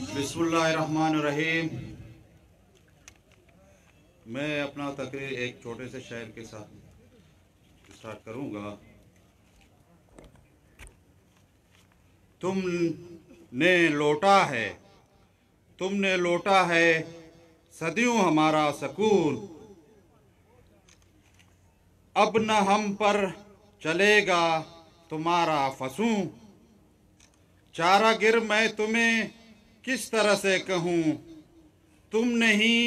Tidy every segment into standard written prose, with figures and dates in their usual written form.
बिस्मिल्लाहिर्रहमानिर्रहीम। मैं अपना तकरीर एक छोटे से शेर के साथ स्टार्ट करूंगा। तुमने लौटा है सदियों हमारा सकून, अब न हम पर चलेगा तुम्हारा फसूं। चारा गिर मैं तुम्हें किस तरह से कहूँ, तुम नहीं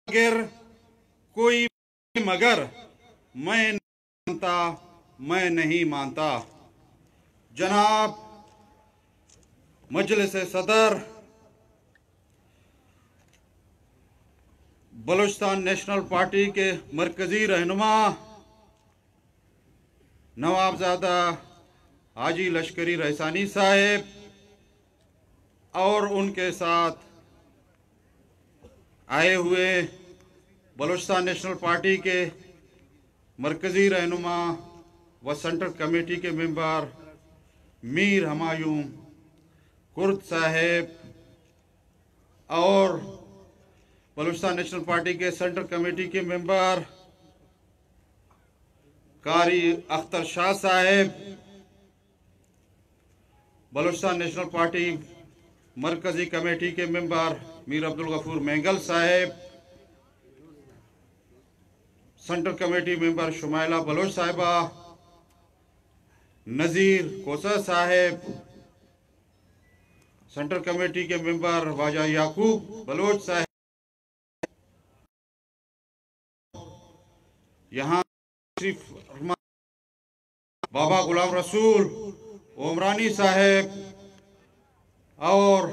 गिर कोई मगर मैं नहीं मानता। जनाब मजलिस सदर, बलूचिस्तान नेशनल पार्टी के मरकजी रहनुमा नवाबजादा हाजी लश्करी रहसानी साहेब और उनके साथ आए हुए बलूचिस्तान नेशनल पार्टी के मरकजी रहनुमा व सेंट्रल कमेटी के मेंबर मीर हमायूं कुर्द साहेब और बलूचिस्तान नेशनल पार्टी के सेंट्रल कमेटी के मेंबर कारी अख्तर शाह साहेब, बलूचिस्तान नेशनल पार्टी मरकजी कमेटी के मेंबर मीर अब्दुल गफूर मेंगल साहेब, central committee member Shumaila Baloch साहिबा, नज़ीर कोसा साहेब, सेंट्रल कमेटी के मेंबर वाजा याकूब बलोच साहेब, यहाँ बाबा गुलाम रसूल ओमरानी साहेब और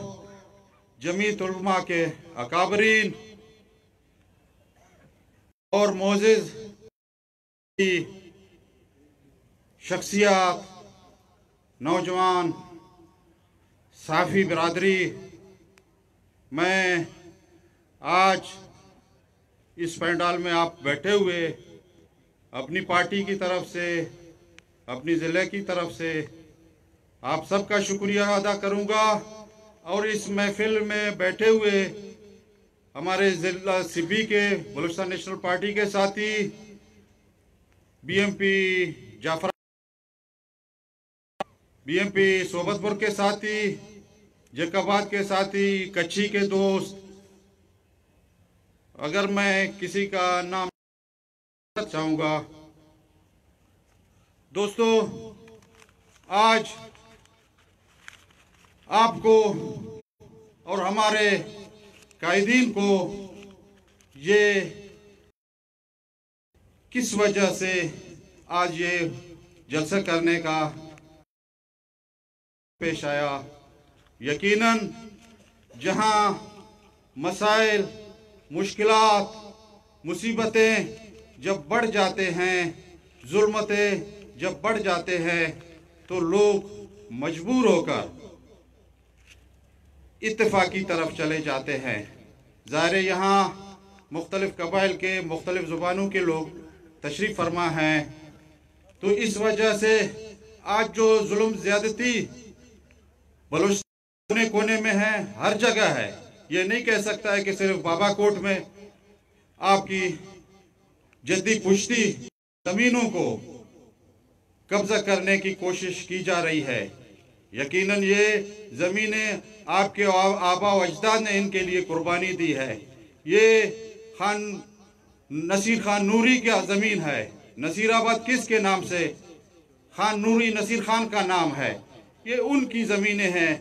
जमीयत उलमा के अकाबरीन और मोअज़्ज़िज़ की शख्सियत, नौजवान साफ़ी बिरादरी, मैं आज इस पंडाल में आप बैठे हुए अपनी पार्टी की तरफ से, अपनी ज़िले की तरफ से आप सबका शुक्रिया अदा करूंगा। और इस महफिल में बैठे हुए हमारे ज़िला सिबी के बलूचिस्तान नेशनल पार्टी के साथी बीएमपी जाफर, बीएमपी सोबतपुर के साथी, जैकाबाद के साथी, कच्छी के दोस्त, अगर मैं किसी का नाम चाहूँगा। दोस्तों, आज आपको और हमारे कायदीन को ये किस वजह से आज ये जलसा करने का पेश आया। यकीनन जहां मसाइल, मुश्किलात, मुसीबतें जब बढ़ जाते हैं, जुल्मतें जब बढ़ जाते हैं, तो लोग मजबूर होकर इत्तेफाक की तरफ चले जाते हैं। ज़ाहिर यहाँ मुख्तलिफ कबाइल के मुख्तलिफ ज़ुबानों के लोग तशरीफ़ फरमा हैं, तो इस वजह से आज जो जुल्म ज़्यादती बलूचिस्तान कोने कोने में है, हर जगह है। ये नहीं कह सकता है कि सिर्फ बाबाकोट में आपकी जद्दी पुश्ती ज़मीनों को कब्जा करने की कोशिश की जा रही है। यकीनन ये ज़मीनें आपके आबा व अजदाद ने इनके लिए कुर्बानी दी है। ये खान नसीर खान नूरी का ज़मीन है। नसीराबाद किसके नाम से? खान नूरी नसीर खान का नाम है। ये उनकी ज़मीनें हैं।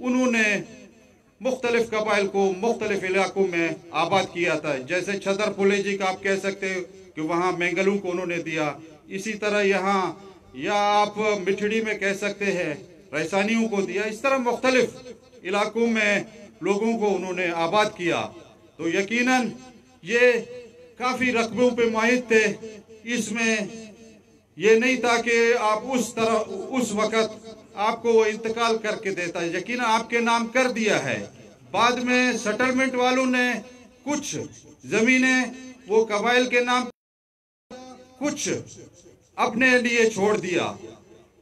उन्होंने मुख्तलिफ कबाइल को मुख्तलिफ इलाकों में आबाद किया था। जैसे छदर पुलेजी का आप कह सकते हो कि वहाँ मेंगलू को उन्होंने दिया। इसी तरह यहाँ, या आप मिठड़ी में कह सकते हैं रहसानियों को दिया। इस तरह मुख्तलिफ इलाकों में लोगों को उन्होंने आबाद किया। तो यकीनन ये काफ़ी रकबों पे मुआहिद थे। इसमें ये नहीं था कि आप उस वक़्त आपको वो इंतकाल करके देता है। यकीनन आपके नाम कर दिया है। बाद में सेटलमेंट वालों ने कुछ ज़मीनें वो कबाइल के नाम, कुछ अपने लिए छोड़ दिया।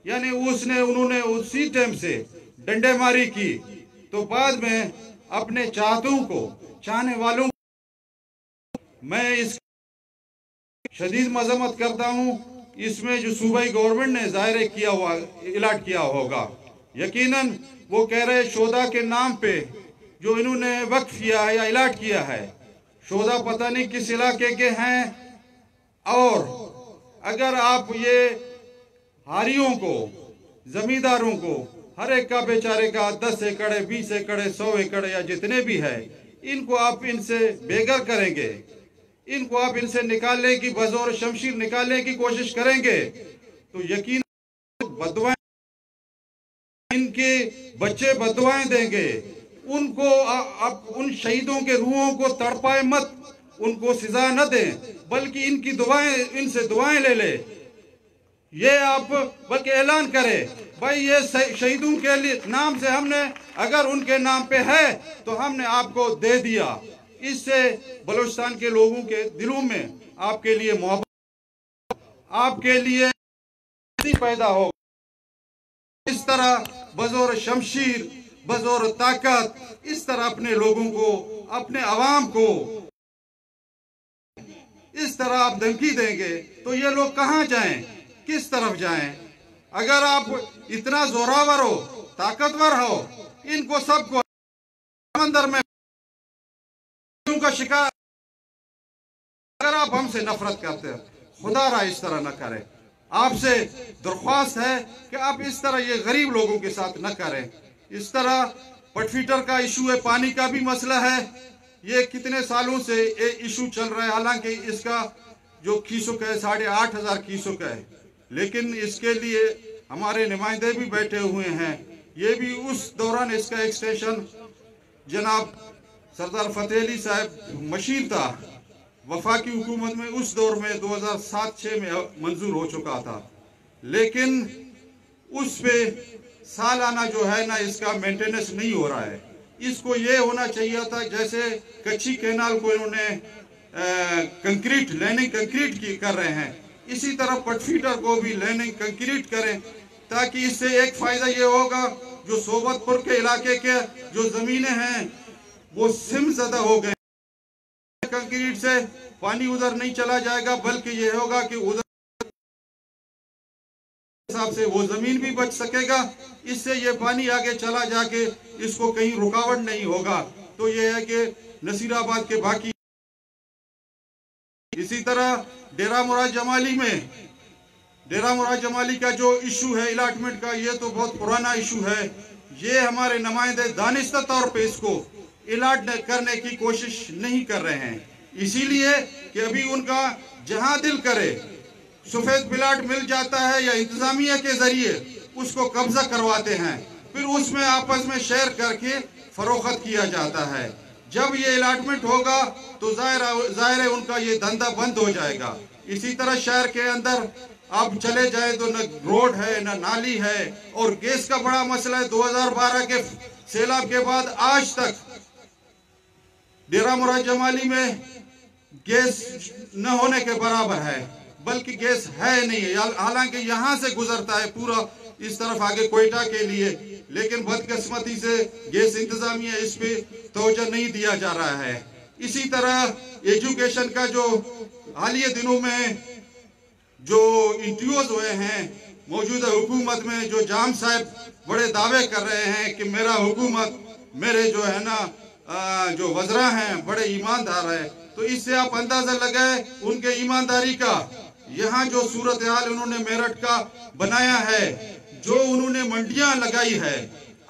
यानी उन्होंने उसी टाइम से डंडेमारी की, तो बाद में अपने चाहतों को, चाहने वालों, मैं इस शदीद मजम्मत करता हूं। इसमें जो सूबाई गवर्नमेंट ने जाहिर किया हुआ, इलाट किया होगा, यकीनन वो कह रहे शोधा के नाम पे जो इन्होंने वक्फ किया है या इलाट किया है, शोधा पता नहीं किस इलाके के हैं। और अगर आप ये हारियों को, जमींदारों को, हर एक का बेचारे का 10 एकड़, 20 एकड़, 100 एकड़ या जितने भी है, इनको आप इनसे बेघर करेंगे, इनको आप इनसे निकालने की, बज़ोर शमशीर निकालने की कोशिश करेंगे, तो यकीन बददुआएं, इनके बच्चे बददुआएं देंगे। उनको आप उन शहीदों के रूहों को तड़पाए मत, उनको सजा न दें, बल्कि इनकी दुआएं, इनसे दुआएं ले ले। ये आप बल्कि ऐलान करें, भाई ये शहीदों के लिए नाम से हमने, अगर उनके नाम पे है तो हमने आपको दे दिया। इससे बलूचिस्तान के लोगों के दिलों में आपके लिए मोहब्बत, आपके लिए पैदा हो। इस तरह बज़ोर शमशीर, बज़ोर ताकत, इस तरह अपने लोगों को, अपने अवाम को इस तरह आप धमकी देंगे तो ये लोग कहां जाएं, किस तरफ जाएं? अगर आप इतना जोरावर हो, ताकतवर हो, इनको सबको समंदर में का शिकार, अगर आप हमसे नफरत करते हैं, खुदा रा इस तरह न करें। आपसे दरख्वास्त है कि आप इस तरह ये गरीब लोगों के साथ न करें। इस तरह पटफीटर का इशू है, पानी का भी मसला है, ये कितने सालों से ये इशू चल रहा है। हालांकि इसका जो कीसुक है 8,500 कीसुक है, लेकिन इसके लिए हमारे नुमाइंदे भी बैठे हुए हैं। ये भी उस दौरान इसका एक्सटेंशन जनाब सरदार फतेह अली साहब मशीर था, वफाकी हुकूमत में उस दौर में 2007-6 में मंजूर हो चुका था, लेकिन उस पे सालाना जो है ना, इसका मेंटेनेंस नहीं हो रहा है। इसको ये होना चाहिए था, जैसे कच्ची कैनाल को इन्होंने कंक्रीट, लैनिंग कंक्रीट की कर रहे हैं, इसी तरह पटफीटर को भी लैनिंग कंक्रीट करें, ताकि इससे एक फायदा ये होगा, जो सोबतपुर के इलाके के जो जमीनें हैं वो सिमज़दा हो गए, कंक्रीट से पानी उधर नहीं चला जाएगा, बल्कि ये होगा कि उधर हिसाब से वो जमीन भी बच सकेगा, इससे ये पानी आगे चला जाके इसको कहीं रुकावट नहीं होगा। तो ये है कि नसीराबाद के बाकी, इसी तरह डेरा मुराद जमाली में, डेरा मुराद जमाली का जो इशू है इलाटमेंट का, ये तो बहुत पुराना इशू है। ये हमारे नुमाइंदे दानिस्ता तौर पे इसको इलाट करने की कोशिश नहीं कर रहे हैं, इसीलिए कि अभी उनका जहां दिल करे सफेद प्लाट मिल जाता है या इंतजामिया के जरिए उसको कब्जा करवाते हैं, फिर उसमें आपस में शेयर करके फरोख्त किया जाता है। जब ये अलाटमेंट होगा तो जाहिर है उनका ये धंधा बंद हो जाएगा। इसी तरह शहर के अंदर आप चले जाए तो न रोड है, न नाली है, और गैस का बड़ा मसला है। 2012 के सैलाब के बाद आज तक डेरा मुराद जमाली में गैस न होने के बराबर है, बल्कि गैस है नहीं है। हालांकि यहाँ से गुजरता है पूरा इस तरफ आगे कोयटा के लिए, लेकिन बदकिस्मती से गैस इंतजामिया इस पे तवज्जो नहीं दिया जा रहा है। इसी तरह एजुकेशन का जो हालिया दिनों में जो इंटरव्यूज हुए हैं मौजूदा हुकूमत में, जो जाम साहब बड़े दावे कर रहे हैं कि मेरा हुकूमत, मेरे जो है ना जो वज़रा हैं बड़े ईमानदार है, तो इससे आप अंदाजा लगाए उनके ईमानदारी का। यहाँ जो सूरत हाल उन्होंने मेरठ का बनाया है, जो उन्होंने मंडियां लगाई है,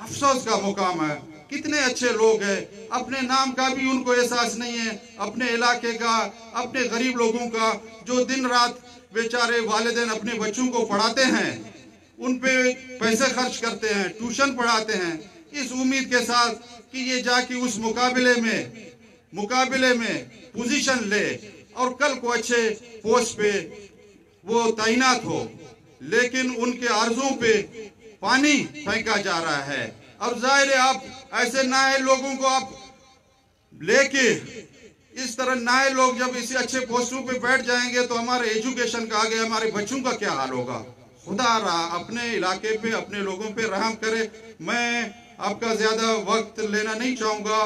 अफसोस का मुकाम है। कितने अच्छे लोग हैं, अपने नाम का भी उनको एहसास नहीं है, अपने इलाके का, अपने गरीब लोगों का, जो दिन रात बेचारे वालिदैन अपने बच्चों को पढ़ाते हैं, उन पे पैसे खर्च करते हैं, ट्यूशन पढ़ाते हैं, इस उम्मीद के साथ कि ये जाके उस मुकाबले में पोजीशन ले और कल को अच्छे पोस्ट पे वो तैनात हो, लेकिन उनके आर्जों पे पानी फेंका जा रहा है। अब जाहिर है आप ऐसे नाए लोगों को आप लेके, इस तरह नाए लोग जब इसी अच्छे पोस्टों पे बैठ जाएंगे तो हमारे एजुकेशन का आगे हमारे बच्चों का क्या हाल होगा। खुदा अपने इलाके पे, अपने लोगों पे रहम करे। मैं आपका ज्यादा वक्त लेना नहीं चाहूंगा।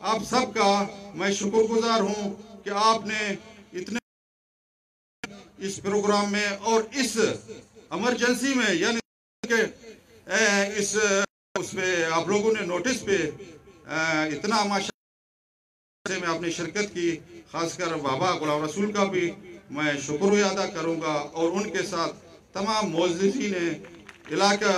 आप सबका मैं शुक्रगुजार हूं कि आपने इतने इस प्रोग्राम में और इस इमरजेंसी में, यानी कि इस उस पे आप लोगों ने नोटिस पे इतना माशा से मैं अपनी शिरकत की, खासकर बाबा गुलाम रसूल का भी मैं शुक्रिया अदा करूंगा और उनके साथ तमाम मोअज़्ज़िज़ीन इलाका